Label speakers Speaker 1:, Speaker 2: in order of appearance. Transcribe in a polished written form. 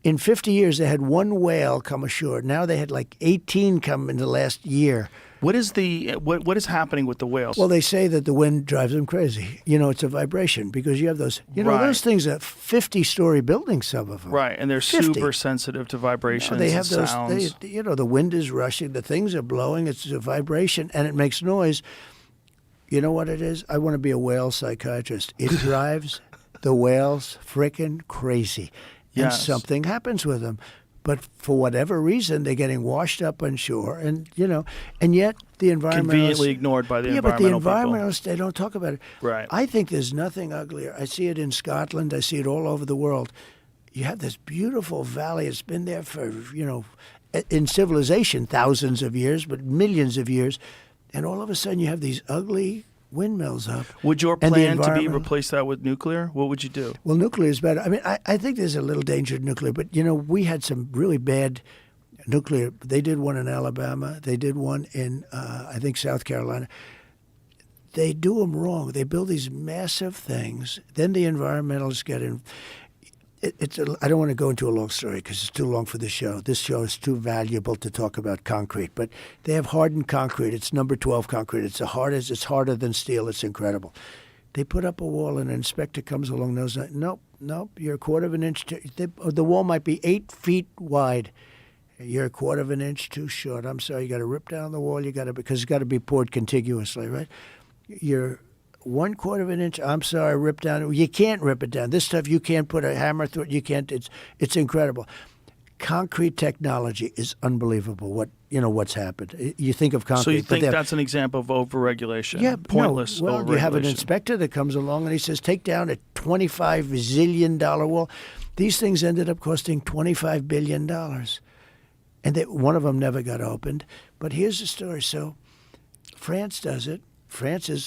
Speaker 1: In 50 years, they had one whale come ashore. Now they had like 18 come in the last year.
Speaker 2: What is happening with the whales?
Speaker 1: Well, they say that the wind drives them crazy. It's a vibration because you have those.
Speaker 2: Right.
Speaker 1: Those things are 50-story buildings. Some of them.
Speaker 2: Right, and they're
Speaker 1: 50.
Speaker 2: super sensitive to vibrations.
Speaker 1: They have
Speaker 2: and
Speaker 1: those.
Speaker 2: sounds.
Speaker 1: The wind is rushing. The things are blowing. It's a vibration, and it makes noise. You know what it is? I want to be a whale psychiatrist. It drives the whales frickin' crazy, and
Speaker 2: Yes.
Speaker 1: something happens with them. But for whatever reason, they're getting washed up on shore, and yet the environmentalists
Speaker 2: Conveniently ignored by the
Speaker 1: but the
Speaker 2: environmental people.
Speaker 1: environmentalists, they don't talk about it.
Speaker 2: Right.
Speaker 1: I think there's nothing uglier. I see it in Scotland. I see it all over the world. You have this beautiful valley. It's been there for in civilization thousands of years, but millions of years, and all of a sudden you have these ugly windmills up.
Speaker 2: Would your
Speaker 1: And the
Speaker 2: plan to be
Speaker 1: environmental-
Speaker 2: replace that with nuclear? What would you do?
Speaker 1: Well, nuclear is better. I mean, I think there's a little danger in nuclear, but we had some really bad nuclear. They did one in Alabama. They did one in I think South Carolina. They do them wrong. They build these massive things. Then the environmentalists get in. I don't want to go into a long story because it's too long for this show. This show is too valuable to talk about concrete. But they have hardened concrete. It's number 12 concrete. It's harder than steel. It's incredible. They put up a wall, and an inspector comes along. Knows, nope, you're a quarter of an inch. The wall might be 8 feet wide. You're a quarter of an inch too short. I'm sorry. You got to rip down the wall. Because it's got to be poured contiguously, right? You're 1/4 of an inch. I'm sorry, rip down. You can't rip it down. This stuff you can't put a hammer through it. You can't. It's incredible. Concrete technology is unbelievable. What's happened? You think of concrete.
Speaker 2: So you think
Speaker 1: but
Speaker 2: that's an example of overregulation?
Speaker 1: yeah,
Speaker 2: Pointless
Speaker 1: no. Well,
Speaker 2: overregulation.
Speaker 1: you have an inspector that comes along and he says, take down a $25 zillion wall. These things ended up costing $25 billion. And one of them never got opened. But here's the story. So France does it. France is